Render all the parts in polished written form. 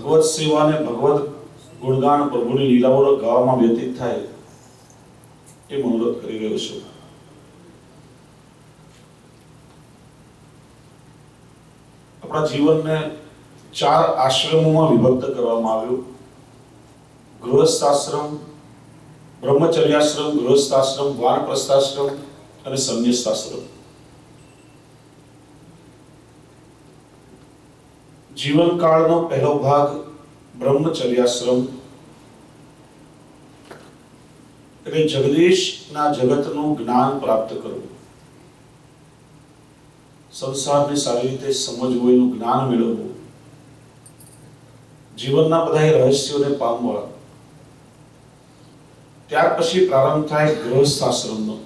ભગવત સેવા અને ભગવત ગુણગાન પ્રભુની લીલાઓ ગાવામાં વ્યતીત થાય એ મનોરથ કરી રહ્યો છું. આપણા જીવનને 4 આશ્રમોમાં વિભક્ત કરવામાં આવ્યું. ગૃહસ્થાશ્રમ, બ્રહ્મચર્યાશ્રમ, ગૃહસ્થાશ્રમ, વાનપ્રસ્થાશ્રમ અને સંન્યાસાશ્રમ. જીવનકાળનો પહેલો ભાગ બ્રહ્મચર્યાશ્રમ એટલે જગદીશના જગતનું જ્ઞાન પ્રાપ્ત કરવું, સંસારને સારી રીતે સમજવું, એનું જ્ઞાન મેળવવું, જીવનના બધા રહસ્યોને પામવા. ત્યાર પછી પ્રારંભ થાય ગૃહસ્થાશ્રમનો.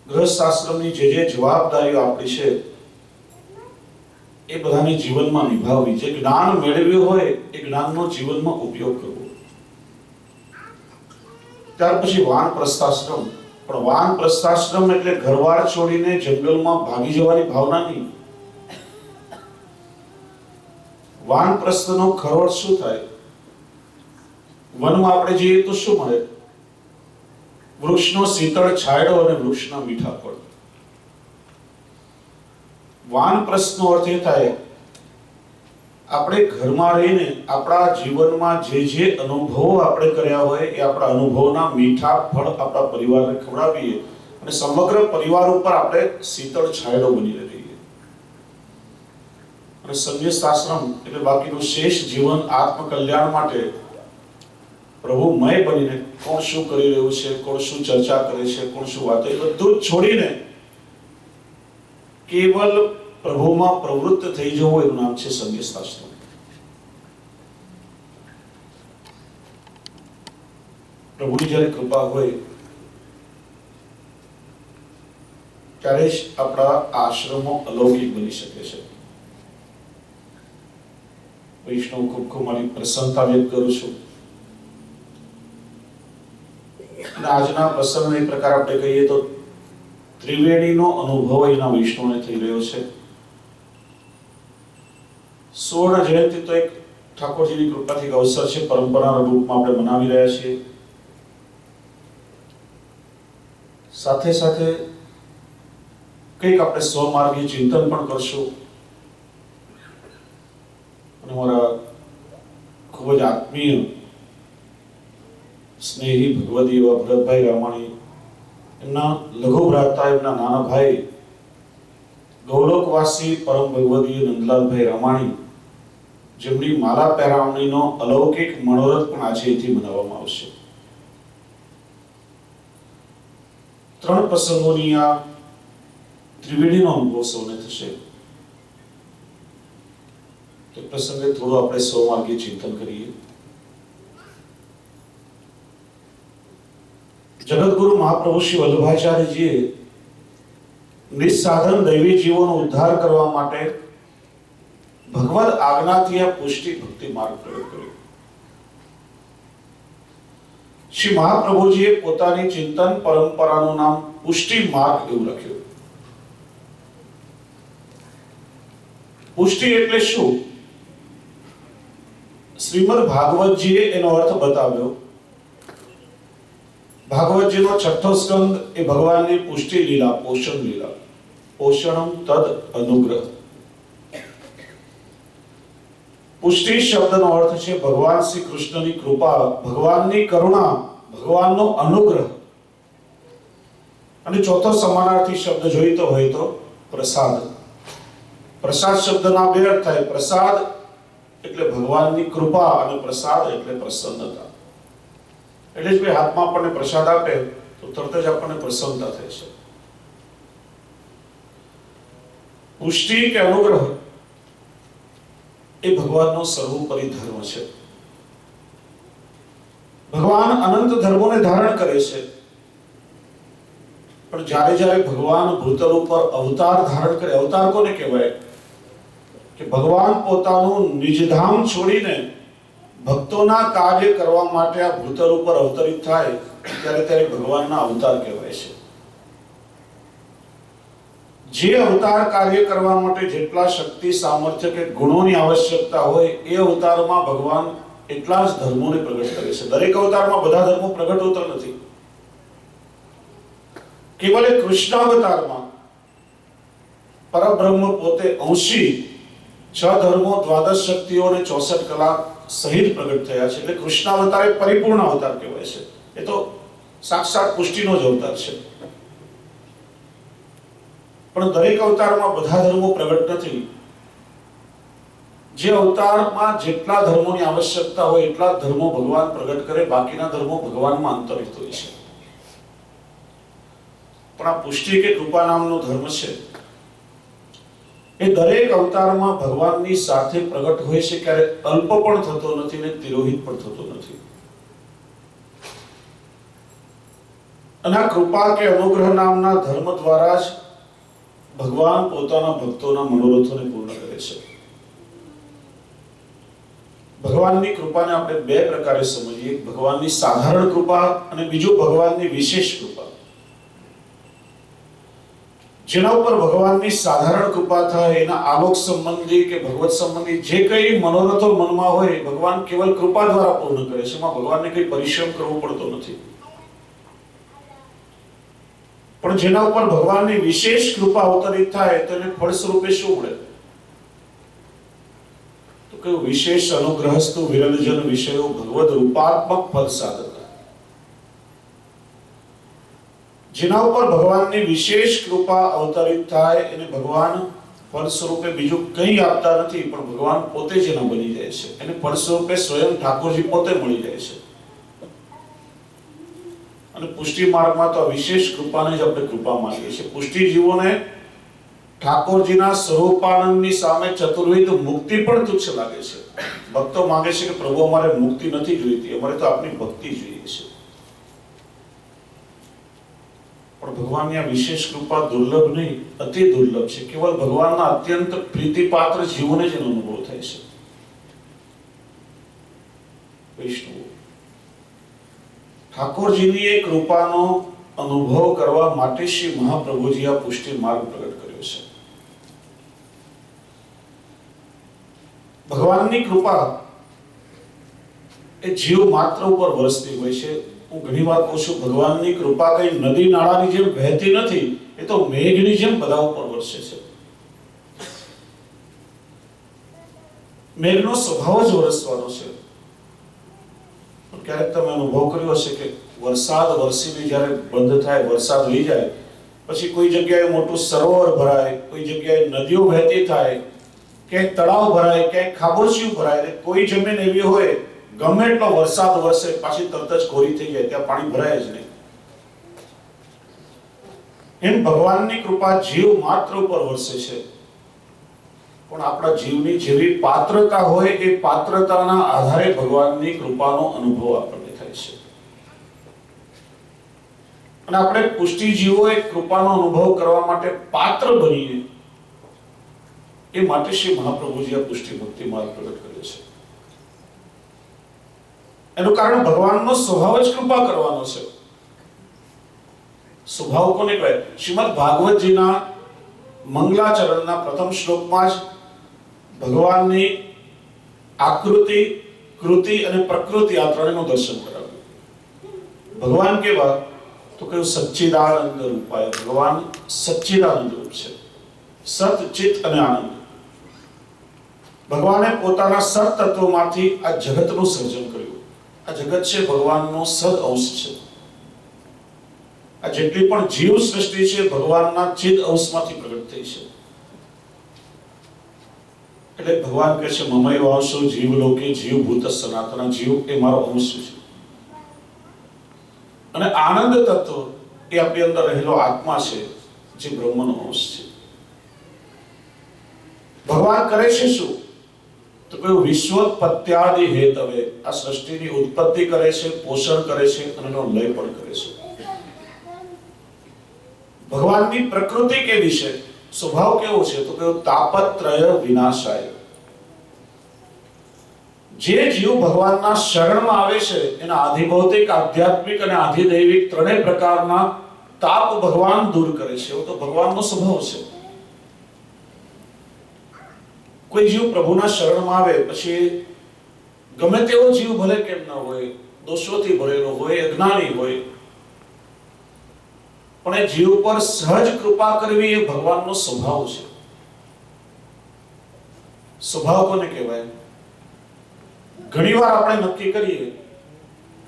ગૃહસ્થાશ્રમની જે જવાબદારીઓ આપણી છે એ બધાની જીવનમાં નિભાવવી. જે જ્ઞાન મેળવ્યું હોય એ જ્ઞાનનો જીવનમાં ઉપયોગ કરવો. ત્યાર પછી વાનપ્રસ્થાશ્રમ. પણ વાનપ્રસ્થાશ્રમ એટલે ઘરવાર છોડીને જંગલમાં ભાગી જવાની ભાવના નહીં. વાનપ્રસ્થનો ખરો અર્થ શું થાય? વનમાં આપણે જઈએ તો શું મળે? વૃક્ષનો શીતળ છાંયડો અને વૃક્ષના મીઠા ફળ. વાનપ્રસ્થનો અર્થ એ થાય આપણે ઘરમાં રહીને આપણા જીવનમાં જે અનુભવો આપણે કર્યા હોય એ આપણા અનુભવના મીઠા ફળ આપણા પરિવારને ખવડાવીએ અને સમગ્ર પરિવાર ઉપર આપણે શીતળ છાંયડો બની રહીએ. અને સંન્યાસાશ્રમ એટલે બાકીનું શેષ જીવન આત્મકલ્યાણ માટે પ્રભુમય બનીને કોણ શું કરી રહ્યું છે, કોણ શું ચર્ચા કરે છે, કોણ શું વાતો, એ બધું છોડીને કેવલ પ્રભુમાં પ્રવૃત્ત થઈ જવું, એનું નામ છે સંન્યાસાશ્રમ. પ્રભુની જ્યારે કૃપા હોય ત્યારે જ આપણા આશ્રમો અલૌકિક બની શકે છે. વૈષ્ણવ ખૂબ ખૂબ મારી પ્રસન્નતા વ્યક્ત કરું છું. અને આજના પ્રસંગને એ પ્રકાર આપણે કહીએ તો ત્રિવેણીનો અનુભવ એના વૈષ્ણવને થઈ રહ્યો છે. સુવર્ણ જયંતિ તો એક ઠાકોરજીની કૃપાથી એક અવસર છે, પરંપરાના રૂપમાં આપણે મનાવી રહ્યા છીએ. સાથે સાથે કંઈક આપણે સ્વમાર્ગી ચિંતન પણ કરશું. અને મારા ખૂબ જ આત્મીય સ્નેહી ભગવદી એવા ભરતભાઈ રામાણી, એમના લઘુ ભ્રાતા, એમના નાના ભાઈ ગૌલોકવાસી પરમ ભગવદીય નંદલાલભાઈ રામાણી, જેમની માલા પહેરાવણીનો અલૌકિક મનોરથ પણ આજે અહીંથી મનાવવામાં આવશે. 3 પ્રસંગોની આ ત્રિવેણીનો અનુભવ સૌને થશે. તે પ્રસંગે થોડું આપણે સ્વમાર્ગી ચિંતન કરીએ. જગતગુરુ મહાપ્રભુ શ્રી વલ્લભાચાર્યજીએ નિસ્સાધન દૈવી જીવોનો ઉદ્ધાર કરવા માટે ભગવદ આજ્ઞાથી આ પુષ્ટિ ભક્તિ માર્ગ પ્રયોગ કર્યો. શ્રી મહાપ્રભુજીએ પોતાની ચિંતન પરંપરાનું નામ પુષ્ટિ માર્ગ એવું લખ્યું. પુષ્ટિ એટલે શું? શ્રીમદ ભાગવતજીએ એનો અર્થ બતાવ્યો. ભાગવતજીનો 6થો સ્કંદ એ ભગવાનની પુષ્ટિ લીલા, પોષણ લીલા. પોષણમ તદ અનુગ્રહ. પુષ્ટિ શબ્દનો અર્થ છે ભગવાન શ્રી કૃષ્ણની કૃપા, ભગવાનની કરુણા, ભગવાનનો અનુગ્રહ. અને ચોથો સમાનાર્થી શબ્દ જોઈતો હોય તો પ્રસાદ. પ્રસાદ શબ્દના 2 અર્થ થાય. પ્રસાદ એટલે ભગવાનની કૃપા અને પ્રસાદ એટલે પ્રસન્નતા. એટલે જ કોઈ હાથમાં આપણને પ્રસાદ આપે તો તરત જ આપણને પ્રસન્નતા થાય છે. પુષ્ટિ કે અનુગ્રહ એ ભગવાનનો સર્વોપરી ધર્મ છે. ભગવાન અનંત ધર્મોને ધારણ કરે છે, પણ જ્યારે ભગવાન ભૂતલ ઉપર અવતાર ધારણ કરે, અવતાર કોને કહેવાય? કે ભગવાન પોતાનું નિજધામ છોડીને ભક્તોના કાર્ય કરવા માટે આ ભૂતલ ઉપર અવતરિત થાય ત્યારે ભગવાનના અવતાર કહેવાય છે. જે અવતાર કાર્ય કરવા માટે જેટલા શક્તિ સામર્થ્ય કે ગુણોની આવશ્યકતા હોય એ અવતારમાં ભગવાન એટલા જ ધર્મોને પ્રગટ કરે છે. દરેક અવતારમાં બધા ધર્મો પ્રગટ હોતા નથી. કેવલ એક કૃષ્ણાવતારમાં પરબ્રહ્મ પોતે અંશી 6 ધર્મો 12 શક્તિઓ અને 64 કલા સહિત પ્રગટ થયા છે. એટલે કૃષ્ણાવતાર એક પરિપૂર્ણ અવતાર કહેવાય છે. એ તો સાક્ષાત પુષ્ટિનો જ અવતાર છે. પણ દરેક અવતારમાં બધા ધર્મો પ્રગટ નથી. જે અવતારમાં જેટલા ધર્મોની આવશ્યકતા હોય એટલા ધર્મો ભગવાન પ્રગટ કરે, બાકીના ધર્મો ભગવાનમાં અંતરિત હોય છે. પણ આ પુષ્ટિ કે કૃપા નામનો ધર્મ છે એ દરેક અવતારમાં ભગવાનની સાથે પ્રગટ હોય છે. ક્યારે અલ્પ પણ થતો નથી ને તિરોહિત પણ થતો નથી. અને આ કૃપા કે અનુગ્રહ નામના ધર્મ દ્વારા જ ભગવાન પોતાના ભક્તોના મનોરથોને પૂર્ણ કરે છે. ભગવાનની કૃપાને આપણે 2 પ્રકારે સમજીએ. ભગવાનની સાધારણ કૃપા અને બીજું ભગવાનની વિશેષ કૃપા. જેના ઉપર ભગવાનની સાધારણ કૃપા થાય એના આલોક સંબંધી કે ભગવત સંબંધી જે કંઈ મનોરથો મનમાં હોય ભગવાન કેવલ કૃપા દ્વારા પૂર્ણ કરે છે. એમાં ભગવાનને કંઈ પરિશ્રમ કરવો પડતો નથી. પણ જેના ઉપર ભગવાનની વિશેષ કૃપા અવતરિત થાય તો એને ફળ સ્વરૂપે શું મળે? તો કયું વિશેષ અનુગ્રહસ્તુ વિરલજન વિષયો ભગવદ રૂપાત્મક ફલ સાધક. જેના ઉપર ભગવાનની વિશેષ કૃપા અવતરિત થાય એને ભગવાન ફળ સ્વરૂપે બીજું કંઈ આપતા નથી, પણ ભગવાન પોતે જ એના બની જાય છે. એને ફળ સ્વરૂપે સ્વયં ઠાકોરજી પોતે મળી જાય છે. અને પુષ્ટિ માર્ગમાં તો વિશેષ કૃપાને જ આપણે કૃપા માંગીએ છીએ. પુષ્ટિ જીવોને ઠાકોરજીના સ્વરૂપાનંદની સામે ચતુર્વિધ મુક્તિ પણ તુચ્છ લાગે છે. ભક્તો માંગે છે કે પ્રભુ અમારે મુક્તિ નથી જોઈતી, અમારે તો આપની ભક્તિ જોઈએ છે. પણ ભગવાનની આ વિશેષ કૃપા દુર્લભ નહીં, અતિ દુર્લભ છે. કેવલ ભગવાનના અત્યંત પ્રીતિપાત્ર જીવોને જ એનો અનુભવ થાય છે. વૈષ્ણવ ઠાકોરજીની એ કૃપાનો અનુભવ કરવા માટે શ્રી મહાપ્રભુજી આ પુષ્ટિ માર્ગ પ્રગટ કર્યો છે. ભગવાનની કૃપા એ જીવ માત્ર ઉપર વરસતી હોય છે. હું ઘણી વાર કહું છું, ભગવાનની કૃપા કઈ નદી નાળાની જેમ વહેતી નથી, એ તો મેઘની જેમ બધા ઉપર વરસે છે. મેઘનો સ્વભાવ જ વરસવાનો છે. ક્યારેક તમે અનુભવ કર્યો હશે કે વરસાદ વરસીને જ્યારે બંધ થાય, વરસાદ વહી જાય પછી કોઈ જગ્યાએ મોટું સરોવર ભરાય, કોઈ જગ્યાએ નદીઓ વહેતી થાય, ક્યાંક તળાવ ભરાય, ક્યાંક ખાબોચિયું ભરાય. કોઈ જમીન એવી હોય ગમે એટલો વરસાદ વરસે પાછી તરત જ કોરી થઈ જાય, ત્યાં પાણી ભરાય જ નહીં. એમ ભગવાનની કૃપા જીવ માત્ર ઉપર વરસે છે. પણ આપણા જીવની જેવી પાત્રતા હોય એ પાત્રતાના આધારે ભગવાનની કૃપાનો અનુભવ આપણને થાય છે. અને આપણે પુષ્ટિ જીવોએ કૃપાનો અનુભવ કરવા માટે પાત્ર બનીએ એ માટે શ્રી મહાપ્રભુજી આ પુષ્ટિ ભક્તિ માર્ગ પ્રગટ કર્યો છે. એનું કારણ ભગવાનનો સ્વભાવ જ કૃપા કરવાનો છે. સ્વભાવ કોને કહેવાય? શ્રીમદ ભાગવતજીના મંગલાચરણના પ્રથમ શ્લોકમાં જ ભગવાનની આકૃતિ, કૃતિ અને પ્રકૃતિ આ ત્રણેયનું દર્શન કરાવ્યું. ભગવાન કેવા? તો કયું સચ્ચિદાનંદ રૂપાય. ભગવાન સચ્ચિદાનંદ રૂપ છે, સત, ચિત અને આનંદ. ભગવાને પોતાના સત તત્વોમાંથી આ જગતનું સર્જન કર્યું. આ જગત છે ભગવાનનો સદ અંશ છે. આ જેટલી પણ જીવ સૃષ્ટિ છે ભગવાનના ચિદ અંશમાંથી પ્રગટ થઈ છે. એટલે ભગવાન કહે છે મમૈવ અંશો જીવલોકે જીવભૂત સનાતન. જીવ એ મારો અંશ છે. અને આનંદ તત્વ એ આપણી અંદર રહેલો આત્મા છે, જે બ્રહ્મનો અંશ છે. ભગવાન કરે છે શું? તો કયું વિશ્વોત્પત્યાદિ હેતવે. આ સૃષ્ટિની ઉત્પત્તિ કરે છે, પોષણ કરે છે અને એનો લય પણ કરે છે. ભગવાનની પ્રકૃતિ કેવી છે? સ્વભાવ કેવો છે? તો કયો તાપત્રય વિનાશાય. જે જીવ ભગવાનના શરણમાં આવે છે એના આધિભૌતિક, આધ્યાત્મિક અને આધિદૈવિક ત્રણેય પ્રકારના તાપ ભગવાન દૂર કરે છે. એવો તો ભગવાનનો સ્વભાવ છે. કોઈ જીવ પ્રભુના શરણમાં આવે પછી ગમે તેવો જીવ ભલે કેમ ના હોય, દોષોથી ભરેલો હોય, અજ્ઞાની હોય, પણ એ જીવ પર સહજ કૃપા કરવી એ ભગવાનનો સ્વભાવ છે. સ્વભાવ કોને કહેવાય? ઘણીવાર આપણે નક્કી કરીએ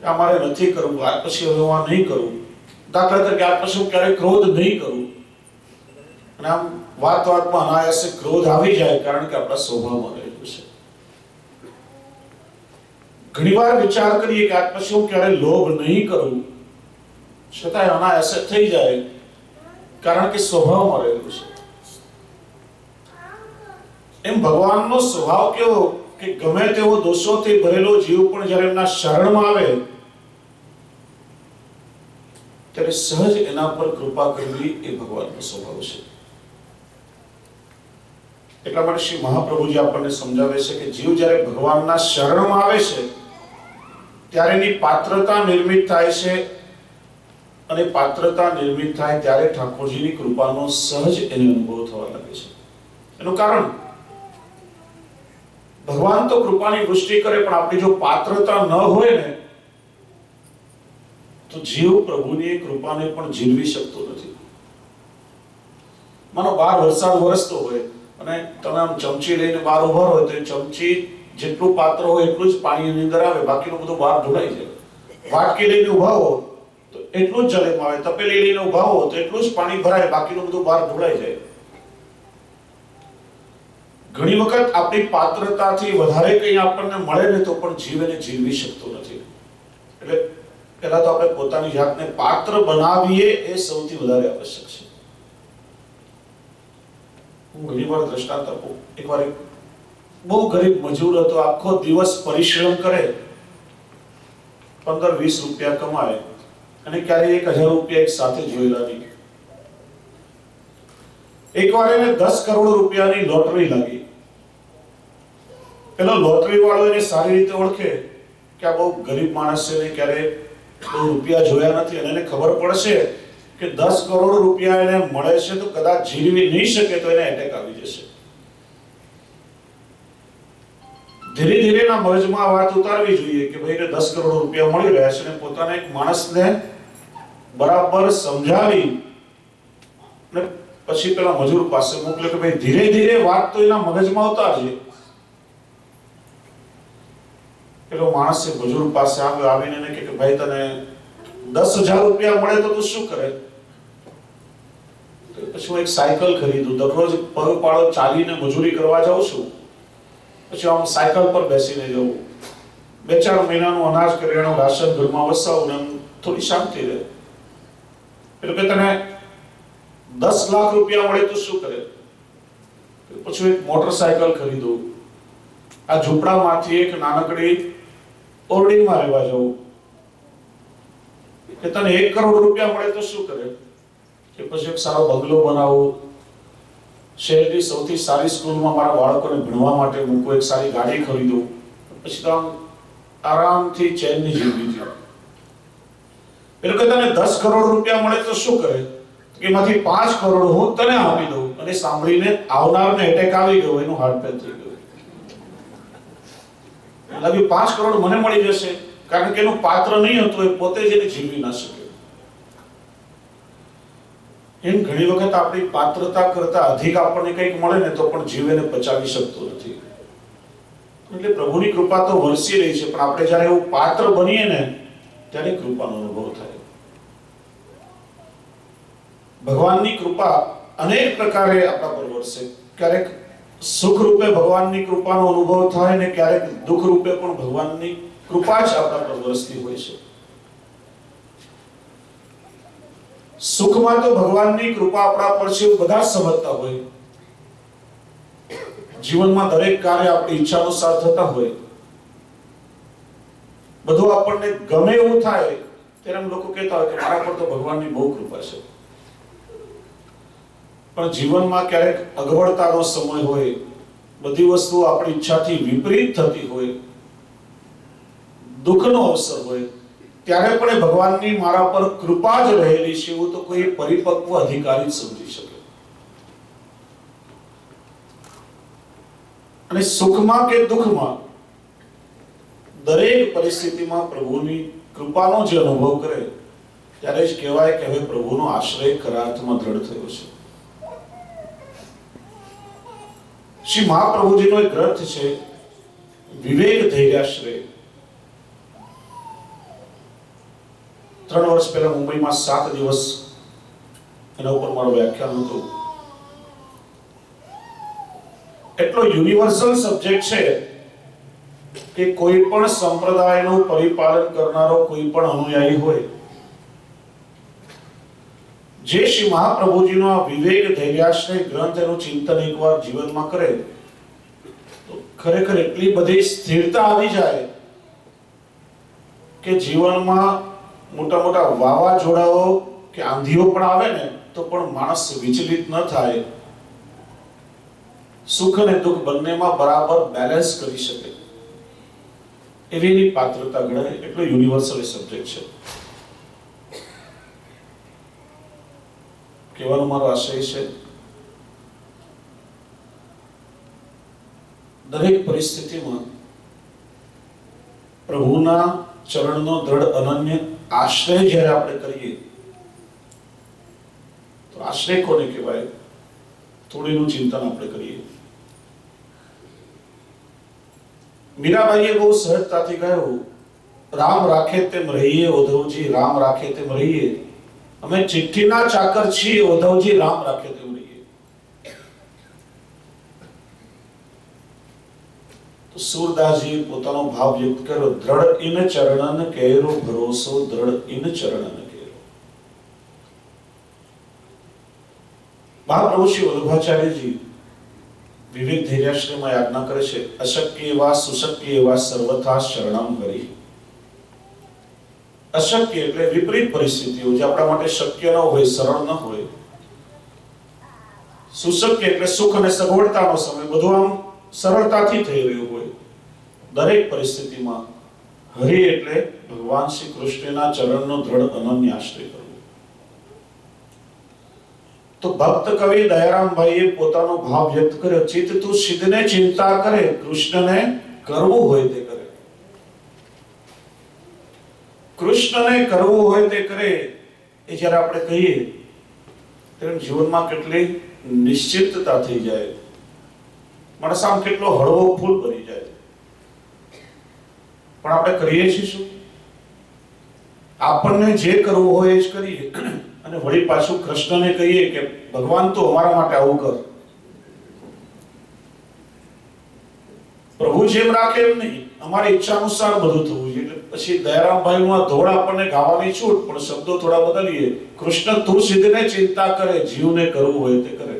કે અમારે નથી કરવું, આ પછી હવે હું આ નહીં કરું. દાખલા તરીકે આ પછી હું ક્યારેય ક્રોધ નહીં કરું, અને આમ વાતમાં અનાયાસે ક્રોધ આવી જાય, કારણ કે આપણા સ્વભાવમાં રહેલું છે. ઘણીવાર વિચાર કરીએ કે આ પછી હું ક્યારેય લોભ નહીં કરું, છતાંય અનાયાસે થઈ જાય, કારણ કે સ્વભાવમાં રહેલું છે. એમ ભગવાનનો સ્વભાવ કેવો કે ગમે તેવો દોષોથી ભરેલો જીવ પણ જ્યારે એમના શરણમાં આવે ત્યારે સહજ એના પર કૃપા કરવી એ ભગવાનનો સ્વભાવ છે. એટલા માટે શ્રી મહાપ્રભુજી આપણને સમજાવે છે કે જીવ જ્યારે ભગવાનના શરણમાં આવે છે ત્યારે એની પાત્રતા નિર્મિત થાય છે, અને પાત્રતા નિર્મિત થાય ત્યારે ઠાકોરજીની કૃપાનો સહજ એને અનુભવ થવા લાગે છે. એનું કારણ, ભગવાન તો કૃપાની વૃષ્ટિ કરે, પણ આપણી જો પાત્રતા ન હોય ને તો જીવ પ્રભુની કૃપાને પણ ઝીલવી શકતો નથી. માનો બહાર વરસાદ વરસતો હોય અને તમે આમ ચમચી લઈને બહાર ઉભા હોય તો એ ચમચી જેટલું પાત્ર હોય એટલું જ પાણીની અંદર આવે, બાકીનું બધું બહાર ઢોળાઈ જાય. વાટકી લઈને ઉભા હો તો એટલું જ જલેમાં આવે, તપેલી લઈને ઉભા હો તો એટલું જ પાણી ભરાય, બાકીનું બધું બહાર ઢોળાઈ જાય. ઘણી વખત આપણી પાત્રતાથી વધારે કંઈ આપણને મળે ને તો પણ જીવ એને જીવવી શકતો નથી. એટલે પહેલા તો આપણે પોતાની જાતને પાત્ર બનાવીએ એ સૌથી વધારે આવશ્યક છે. હું ઘણીવાર દ્રષ્ટાંત આપું. એકવાર એક બહુ ગરીબ મજૂર હતો, આખો દિવસ પરિશ્રમ કરે, 15-20 રૂપિયા કમાય, અને ક્યારેય 1000 રૂપિયા એક સાથે જોયેલા નહીં. એકવાર એને 10 કરોડ રૂપિયાની લોટરી લાગી. પેલો લોટરી વાળો એને સારી રીતે ઓળખે કે આ બહુ ગરીબ માણસ છે ને ક્યારે બહુ રૂપિયા જોયા નથી, અને એને ખબર પડશે કે 10 કરોડ રૂપિયા એને મળે છે તો કદાચ જીરવી નહીં શકે, તો એને એટેક આવી જશે. ધીરે ધીરે ના મગજમાં વાત ઉતારવી જોઈએ કે ભાઈને 10 કરોડ રૂપિયા મળી રહ્યા છે, અને પોતાના એક માણસને બરાબર સમજાવી અને પછી પેલા મજૂર પાસે મોકલે કે ભાઈ ધીરે ધીરે વાત તો એના મગજમાં ઉતારજે. પેલો માણસ મજૂર પાસે આવ્યો, આવીને એને કે ભાઈ તને 10,000 રૂપિયા મળે તો તું શું કરે? પછી હું એક સાયકલ ખરીદું, દરરોજ પગપાળો ચાલીને મજૂરી કરવા જાઉં છું, પછી આમ સાયકલ પર બેસીને જવું, 2-4 મહિનાનું અનાજ કરિયાણું રાશન ઘરમાં વસાવું ને થોડી શાંતિ રહે. એટલે કે તને 10 લાખ રૂપિયા મળે તો શું કરે? પછી એક મોટરસાયકલ ખરીદું, આ ઝૂંપડામાંથી એક નાનકડી ઓરડીમાં રહેવા જવું. કે તને 1 કરોડ રૂપિયા મળે તો શું કરે? કે પછી એક સારો બંગલો બનાવું, શહેરની સૌથી સારી સ્કૂલમાં મારા બાળકોને ભણવા માટે મૂકું, એક સારી ગાડી ખરીદું, પછી તો આરામથી ચેનની જિંદગી જીવું. એટલે કે તને 10 કરોડ રૂપિયા મળે તો શું કરે? કે એમાંથી 5 કરોડ હું તને આપી દઉં. અને સાંભળીને આવનારને એટેક આવી ગયો, એનું હાર્ટ ફેલ થઈ ગયું. એટલે 5 કરોડ મને મળી જશે, કારણ કે એનું પાત્ર નહીં હતું, એ પોતે જ એને જીવી ના શકે. એમ ઘણી વખત આપણી પાત્રતા કરતા અધિક આપણને કંઈક મળે ને તો પણ જીવ એને પચાવી શકતો નથી. એટલે પ્રભુની કૃપા તો વરસી રહી છે, પણ આપણે જ્યારે એવું પાત્ર બનીએ ને ત્યારે કૃપાનો અનુભવ થાય. ભગવાનની કૃપા અનેક પ્રકારે આપણા પર વરસે. ક્યારેક સુખ રૂપે ભગવાનની કૃપાનો અનુભવ થાય ને ક્યારેક દુઃખ રૂપે પણ ભગવાનની કૃપા જ આપણા પર વરસતી હોય છે. સુખમાં તો ભગવાનની કૃપા આપણા પર છે એવું બધા સમજતા હોય. જીવનમાં દરેક કાર્ય આપણી ઈચ્છા અનુસાર થતા હોય, બધું આપણને ગમે એવું થાય, ત્યારે લોકો કહેતા હોય કે મારા પર તો ભગવાનની બહુ કૃપા છે. પણ જીવનમાં ક્યારેક અગવડતાનો સમય હોય, બધી વસ્તુઓ આપણી ઈચ્છાથી વિપરીત થતી હોય, દુઃખનો અવસર હોય, ત્યારે પણ ભગવાનની મારા પર કૃપા જ રહેલી છે એવું તો કોઈ પરિપક્વ અધિકારી સમજી શકે. અને સુખમાં કે દુઃખમાં દરેક પરિસ્થિતિમાં પ્રભુની કૃપાનો જે અનુભવ કરે ત્યારે જ કહેવાય કે હવે પ્રભુનો આશ્રય ખરા અર્થમાં દ્રઢ થયો છે. શ્રી મહાપ્રભુજીનો એક ગ્રંથ છે વિવેક ધૈર્યાશ્રય. 3 વર્ષ પહેલા મુંબઈમાં 7 દિવસ એના ઉપર મારું વ્યાખ્યાન હતું. એટલો યુનિવર્સલ સબ્જેક્ટ છે કે કોઈ પણ સંપ્રદાયનું પરિપાલન કરનારો કોઈ પણ અનુયાયી હોય જે શ્રી મહાપ્રભુજીનો આ વિવેક ધૈર્યાશ્રય ગ્રંથ એનું ચિંતન એકવાર જીવનમાં કરે તો ખરેખર એટલી બધી સ્થિરતા આવી જાય કે જીવનમાં મોટા મોટા વાવાઝોડાઓ કે આંધીઓ પણ આવે ને તો પણ માણસ વિચલિત ન થાય, સુખ અને દુઃખ બંનેમાં બરાબર બેલેન્સ કરી શકે એવી એની પાત્રતા ગણાય. એટલો યુનિવર્સલ સબ્જેક્ટ છે. કહેવાનો મારો આશય છે દરેક પરિસ્થિતિમાં પ્રભુના ચરણનો દ્રઢ અનન્ય આશ્રય જ્યારે આપણે કરીએ તો આશ્રય કોને કહેવાય થોડીનું ચિંતન આપણે કરીએ. મીરાબાઈએ બહુ સહજતાથી કહ્યું, રામ રાખે તેમ રહીએ ઉદ્ધવજી, રામ રાખે તેમ રહીએ. અમે ચિઠ્ઠીના ચાકર છીએ ઉદ્ધવજી, રામ રાખે તેમ રહીએ. તો સૂરદાસજી પોતાનો ભાવ વ્યક્ત કર્યો, દ્રઢ ઇન ચરણન કેરો ભરોસો, દ્રઢ ઇન ચરણન કેરો. મહાપ્રભુ શ્રી વલ્લભાચાર્યજી વિવેક ધૈર્યાશ્રયમાં યાજ્ઞા કરે છે, અશક્ય એવા સુશક્ય એવા સર્વથા શરણમ હરિ. અશક્ય એટલે વિપરીત પરિસ્થિતિઓ જે આપણા માટે શક્ય ન હોય, સરળ ન હોય. સુશક્ય એટલે સુખ અને સગવડતાનો સમય બધું આમ સરળતાથી થઈ રહ્યું હોય. દરેક પરિસ્થિતિમાં હરિ એટલે ભગવાન શ્રી કૃષ્ણના ચરણનો દ્રઢ અનન્ય આશ્રય કરવો. તો ભક્ત કવિ દયારામભાઈએ પોતાનો ભાવ વ્યક્ત કર્યો, ચિત્ત તું સિદ્ધને ચિંતા કરે, કૃષ્ણને કરવું હોય તે કરે. કૃષ્ણને કરવું હોય તે કરે એ જ્યારે આપણે કહીએ ત્યારે જીવનમાં કેટલી નિશ્ચિતતા થઈ જાય, માણસ આમ કેટલો હળવો ફૂલ બની જાય. પણ આપણે કરીએ છીએ શું? આપણને જે કરવું હોય એ જ કરીએ અને વળી પાછું કૃષ્ણને કહીએ કે ભગવાન તો અમારા માટે આવું કર. પ્રભુ જેમ રાખે એમ નહીં, અમારી ઈચ્છા અનુસાર બધું થવું જોઈએ. એટલે પછી દયારામભાઈનું આ ધોળ આપણને ગાવાની છૂટ, પણ શબ્દો થોડા બદલીએ. કૃષ્ણ તું સિદ્ધને ચિંતા કરે, જીવને કરવું હોય તે કરે.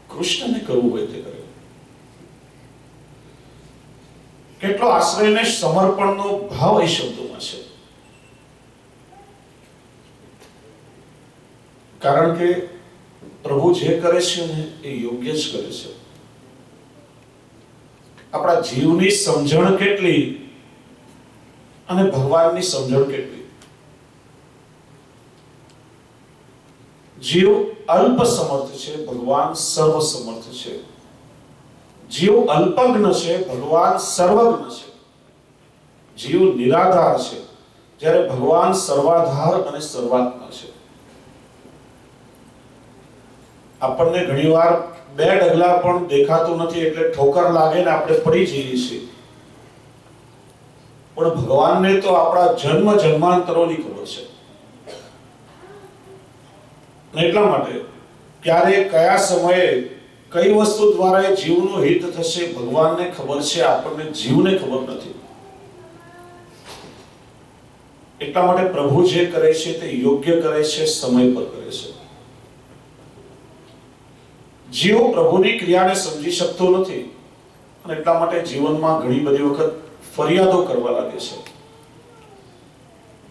કૃષ્ણને કરવું હોય તે કરે. કેટલો આશ્રય ને સમર્પણનો ભાવ એ શબ્દોમાં છે. કારણ કે પ્રભુ જે કરે છે ને એ યોગ્ય જ કરે છે. આપણા જીવની સમજણ કેટલી અને ભગવાનની સમજણ કેટલી. જીવ અલ્પ સમર્થ છે, ભગવાન સર્વ સમર્થ છે. જીવ અલ્પજ્ઞ છે, ભગવાન સર્વજ્ઞ છે. જીવ નિરાધાર છે જ્યારે ભગવાન સર્વાધાર અને સર્વાત્મા છે. આપણને ઘણીવાર 2 ડગલા પણ દેખાતું નથી એટલે ઠોકર લાગે ને આપણે પડી જઈએ છીએ. પણ ભગવાનને તો આપણા જન્મ જન્માંતરોની ખબર છે. એટલા માટે ક્યારે કયા સમયે કઈ વસ્તુ દ્વારા જીવનું હિત થશે ભગવાનને ખબર છે, આપણને જીવને ખબર નથી. એટલા માટે પ્રભુ જે કરે છે તે યોગ્ય કરે છે, સમય પર કરે છે. જીવ પ્રભુની ક્રિયાને સમજી શકતો નથી અને એટલા માટે જીવનમાં ઘણી બધી વખત ફરિયાદો કરવા લાગે છે.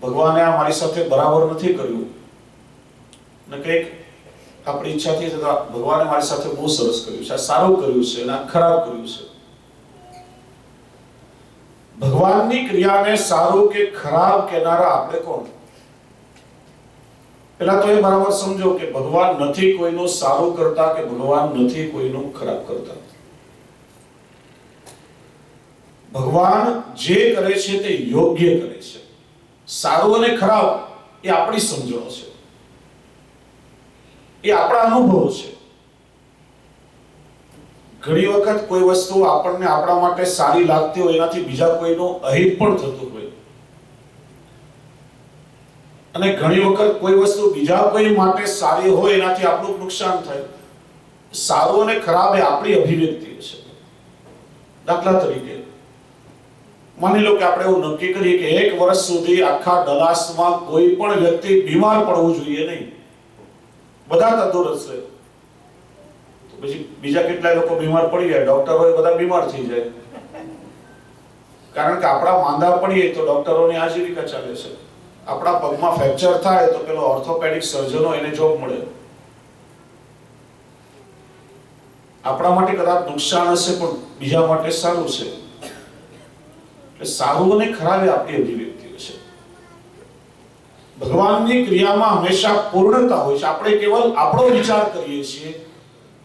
ભગવાને આ મારી સાથે બરાબર નથી કર્યું ને કંઈક આપણી ઈચ્છાથી થતા ભગવાને મારી સાથે બહુ સરસ કર્યું છે, આ સારું કર્યું છે અને આ ખરાબ કર્યું છે. ભગવાનની ક્રિયાને સારું કે ખરાબ કહેનારા આપણે કોણ? પેલા તો એ બરાબર સમજો કે ભગવાન નથી કોઈનું સારું કરતા કે ભગવાન નથી કોઈનું ખરાબ કરતા. ભગવાન જે કરે છે તે યોગ્ય કરે છે. સારું અને ખરાબ એ આપણી સમજણો છે, એ આપણા અનુભવો છે. ઘણી વખત કોઈ વસ્તુ આપણને આપણા માટે સારી લાગતી હોય, એનાથી બીજા કોઈનું અહિત પણ થતું હોય, અને ઘણી વખત કોઈ વસ્તુ બીજા કોઈ માટે સારી હોય એનાથી આપણું નુકસાન થાય. સારું અને ખરાબ એ આપણી અભિવ્યક્તિ છે. દાખલા તરીકે માની લો કે આપણે એવું નક્કી કરીએ કે 1 વર્ષ સુધી આખા ડલાસમાં કોઈ પણ વ્યક્તિ બીમાર પડવું જોઈએ નહીં, બધા તંદુરસ્ત રહે. તો પછી બીજા કેટલાય લોકો બીમાર પડી જાય, ડોક્ટર હોય બધા બીમાર થઈ જાય, કારણ કે આપણા માંદા પડીએ તો ડોક્ટરોની આજીવિકા ચાલે છે. આપણા પગમાં ફ્રેક્ચર થાય તો પેલો ઓર્થોપેડિક સર્જનો એને જોબ મળે. આપણા માટે કદાચ નુકસાન હશે પણ બીજા માટે સારું છે. એટલે સારું અને ખરાબ એ આપણી અભિવ્યક્તિઓ છે. ભગવાનની ક્રિયામાં હંમેશા પૂર્ણતા હોય છે. આપણે કેવલ આપણો વિચાર કરીએ છીએ,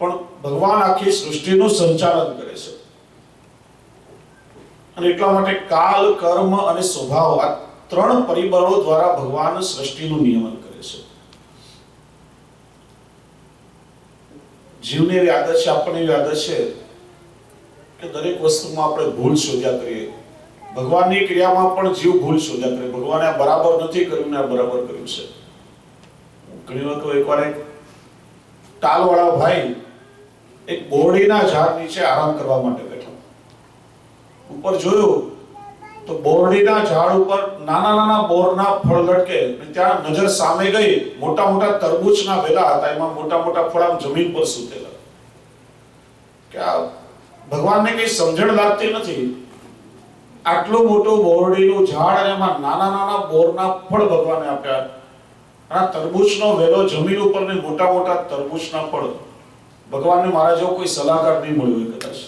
પણ ભગવાન આખી સૃષ્ટિનું સંચાલન કરે છે. અને એટલા માટે કાલ, કર્મ અને સ્વભાવ આ 3 પરિબળો દ્વારા ભગવાન સૃષ્ટિનું નિયમન કરે છે. જીવને એવી આદત છે, આપણને એવી આદત છે કે દરેક વસ્તુમાં આપણે ભૂલ શોધ્યા કરીએ. ભગવાનની ક્રિયામાં પણ જીવ ભૂલ શોધ્યા કરે. ભગવાને આ બરાબર નથી કર્યું ને આ બરાબર કર્યું છે. ઘણી વખત એકવાર એક ટાલવાળા ભાઈ એક બોરડીના ઝાડ નીચે આરામ કરવા માટે બેઠા. ઉપર જોયું તો બોરડીના ઝાડ ઉપર નાના નાના બોરના ફળ લટકે. ત્યાં નજર સામે ગઈ, મોટા મોટા તરબૂચના વેલા હતા, એમાં મોટા મોટા ફળ આમ જમીન પર સૂતેલા. કે આ ભગવાનને કઈ સમજણ લાગતી નથી. આટલું મોટું બોરડીનું ઝાડ અને એમાં નાના નાના બોરના ફળ ભગવાને આપ્યા. આ તરબૂચનો વેલો જમીન ઉપર ને મોટા મોટા તરબૂચના ફળ. ભગવાનને મારા જેવો કોઈ સલાહકાર નહીં મળ્યો હોય કદાચ.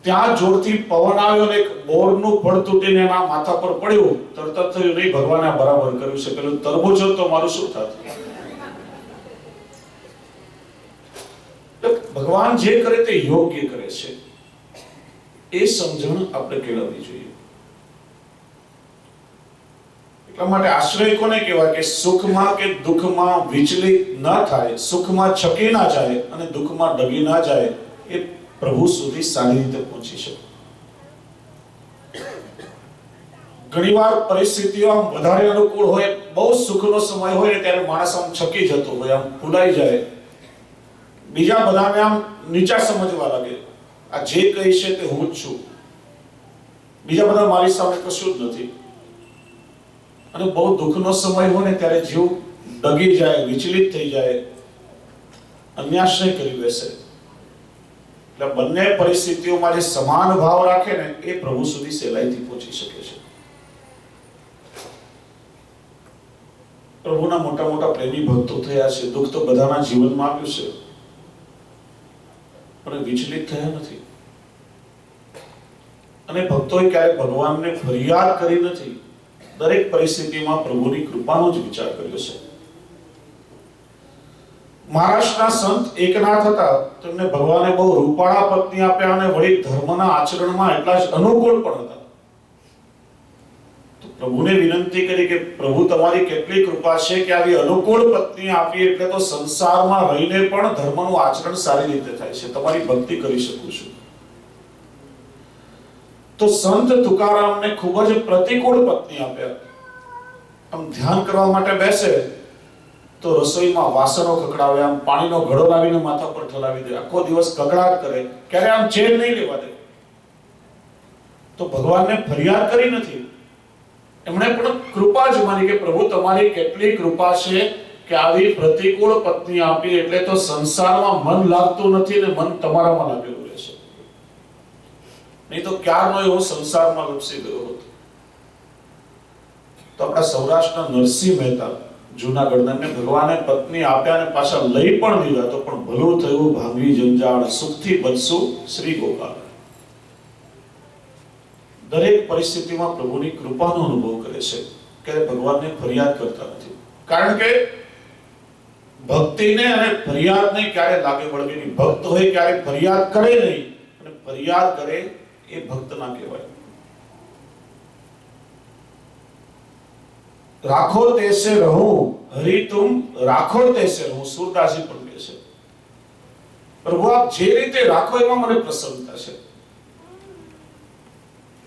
ત્યાં જોરથી પવન આવ્યો ને એક બોરનું ફળ તૂટીને એના માથા પર પડ્યું. તરત થયું નહીં, ભગવાને આ બરાબર કર્યું છે, પેલું તરબૂચ હોત તો મારું શું થાત. ભગવાન જે કરે તે યોગ્ય કરે છે, એ સમજણ આપણે કેળવવી જોઈએ. એટલા માટે આશ્રય કોને કહેવાય કે સુખમાં કે દુઃખમાં વિચલિત ન થાય, સુખમાં છકી ના જાય અને દુઃખમાં ડગી ના જાય, એ પ્રભુ સુધી સારી રીતે પહોંચી શકે. ઘણીવાર પરિસ્થિતિઓ આમ વધારે અનુકૂળ હોય, બહુ સુખનો સમય હોય ત્યારે માણસ આમ છકી જતો હોય, આમ ભૂલાઈ જાય, બીજા બધાને આમ નીચા સમજવા લાગે. આ જે કહી છે તે હું જ છું, બીજા બધા મારી સામે કશું જ નથી. અને બહુ દુઃખનો સમય હોય ને ત્યારે જીવ ડગી જાય, વિચલિત થઈ જાય, અન્યાશ્રય કરી બેસે. એટલે બંને પરિસ્થિતિઓમાં જે સમાન ભાવ રાખે ને એ પ્રભુ સુધી સહેલાઈથી પહોંચી શકે છે. પ્રભુના મોટા મોટા પ્રેમી ભક્તો થયા છે. દુઃખ તો બધાના જીવનમાં આવ્યું છે, પણ વિચલિત થયા નથી. અને ભક્તોએ ક્યારેય ભગવાનને ફરિયાદ કરી નથી. દરેક પરિસ્થિતિમાં પ્રભુની કૃપાનો જ વિચાર કર્યો છે. મહારાષ્ટ્રના સંત એકનાથ હતા, તેમને ભગવાને બહુ રૂપાળા પત્ની આપ્યા અને વળી ધર્મના આચરણમાં એટલા જ અનુકૂળ પણ હતા. તો પ્રભુને વિનંતી કરી કે પ્રભુ તમારી કેટલી કૃપા છે કે આવી અનુકૂળ પત્ની આપી, એટલે તો સંસારમાં રહીને પણ ધર્મનું આચરણ સારી રીતે થાય છે, તમારી ભક્તિ કરી શકું છું. તો સંત તુકારામને ખૂબ જ પ્રતિકૂળ પત્ની આપ્યા. આમ ધ્યાન કરવા માટે બેસે તો રસોઈમાં વાસણો ખખડાવે, આમ પાણીનો ઘડો લાવીને માથા પર ઠલાવી દે, આખો દિવસ કકડાટ કરે, ક્યારે આમ ચેન નહીં લેવા દે. તો ભગવાનને ફરિયાદ કરી નથી, એમણે પણ કૃપા જ માની કે પ્રભુ તમારી કેટલી કૃપા છે કે આવી પ્રતિકૂળ પત્ની આપી, એટલે તો સંસારમાં મન લાગતું નથી ને મન તમારામાં લાગેલું રહેશે. નહીં તો ક્યારનો એવો સંસારમાં લપસી ગયો હતો. તો આપણા સૌરાષ્ટ્રના નરસિંહ મહેતા જૂનાગઢના, ભગવાને પત્ની આપ્યા અને પાછા લઈ પણ દીધા, તો પણ ભલું થયું ભાંગી જંજાળ, સુખથી બચશું શ્રી ગોપાલ. દરેક પરિસ્થિતિમાં પ્રભુની કૃપાનો અનુભવ કરે છે. ક્યારે ભગવાનને ફરિયાદ કરતા નથી. કારણ કે ભક્તિને અને ફરિયાદને ક્યારે લાગે વળગે નહીં. ભક્ત હોય ક્યારે ફરિયાદ કરે નહીં, અને ફરિયાદ કરે એ ભક્ત ના કહેવાય. રાખો તૈસે રહું હરી તુમ રાખો તૈસે રહું, સુરદાસજી પણ કહે છે, પ્રભુ આપ જે રીતે રાખો એમાં મને પ્રસન્નતા છે,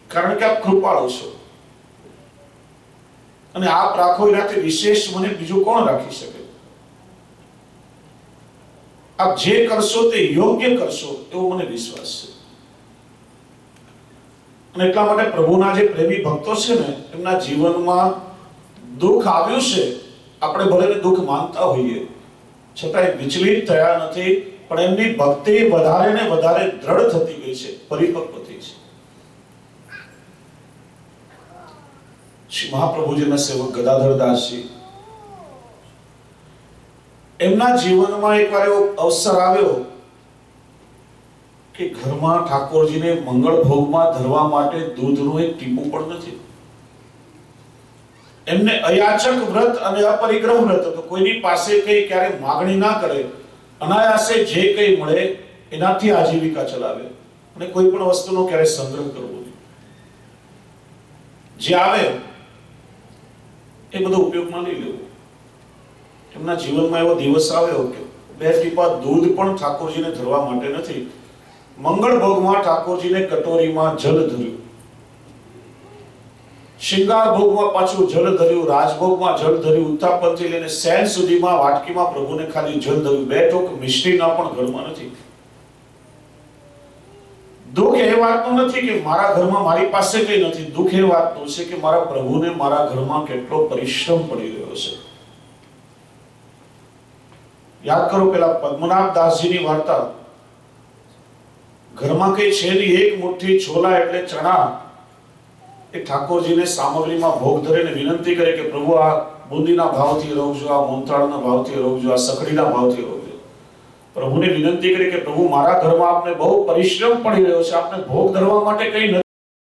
કારણ કે આપ કૃપાળુ છો, અને આપ રાખો એનાથી વિશેષ મને બીજું કોણ રાખી શકે? આપ જે કરશો તે યોગ્ય કરશો એવો મને વિશ્વાસ છે. અને એટલા માટે પ્રભુના જે પ્રેમી ભક્તો છે ને, એમના જીવનમાં દુઃખ આવ્યું છે, આપણે ભલે દુઃખ માનતા હોઈએ છતાં વિચલિત થયા નથી, પણ એમની ભક્તિ વધારે ને વધારે દ્રઢ થતી ગઈ છે, પરિપક્વ થઈ છે. શ્રી મહાપ્રભુજીના સેવક ગદાધરદાસજી, એમના જીવનમાં એકવાર એવો અવસર આવ્યો કે ઘરમાં ઠાકોરજીને મંગળ ભોગમાં ધરવા માટે દૂધનું એક ટીપું પણ નથી. એમને અયાચક વ્રત અને અપરિગ્રહ વ્રત હતો. કોઈની પાસે કઈ ક્યારે માગણી ના કરે, અનાયાસે જે કઈ મળે એનાથી આજીવિકા ચલાવે, અને કોઈ પણ વસ્તુનો ક્યારે સંગ્રહ કરવો નહીં. જે આવે એ બધો ઉપયોગમાં નહીં લેવો. એમના જીવનમાં એવો દિવસ આવ્યો કે 2 ટીપા દૂધ પણ ઠાકોરજીને ધરવા માટે નથી. મંગળ ભોગમાં ઠાકોરજીને કટોરીમાં જલ ધર્યું, શિંગાર ભોગમાં પાછું જલ ધર્યું, રાજભોગમાં જલ ધર્યું, ઉત્તાપનથી લઈને શયન સુધીમાં વાટકીમાં પ્રભુને ખાલી જલ ધર્યું. 2 ટોક મિશ્રીના પણ ઘરમાં નથી. દુઃખ એ વાતનું નથી કે મારા ઘરમાં મારી પાસે કઈ નથી. દુઃખ એ વાતનું છે કે મારા પ્રભુને મારા ઘરમાં કેટલો પરિશ્રમ પડી રહ્યો છે. યાદ કરો પેલા પદ્મનાભ દાસજીની વાર્તા. ઘરમાં કઈ છે નહીં, એક મુઠ્ઠી છોલા એટલે ચણા એ ઠાકોરજીને સામગ્રીમાં ભોગ ધરીને વિનંતી કરે કે પ્રભુ આ બુંદીના ભાવથી રોકજો, આ મોનતાળના ભાવથી રોકજો, આ સખડીના ભાવથી રોકજો. પ્રભુને વિનંતી કરી કે પ્રભુ મારા ઘરમાં આપને બહુ પરિશ્રમ પડી રહ્યો છે, આપને ભોગ ધરવા માટે કઈ નથી.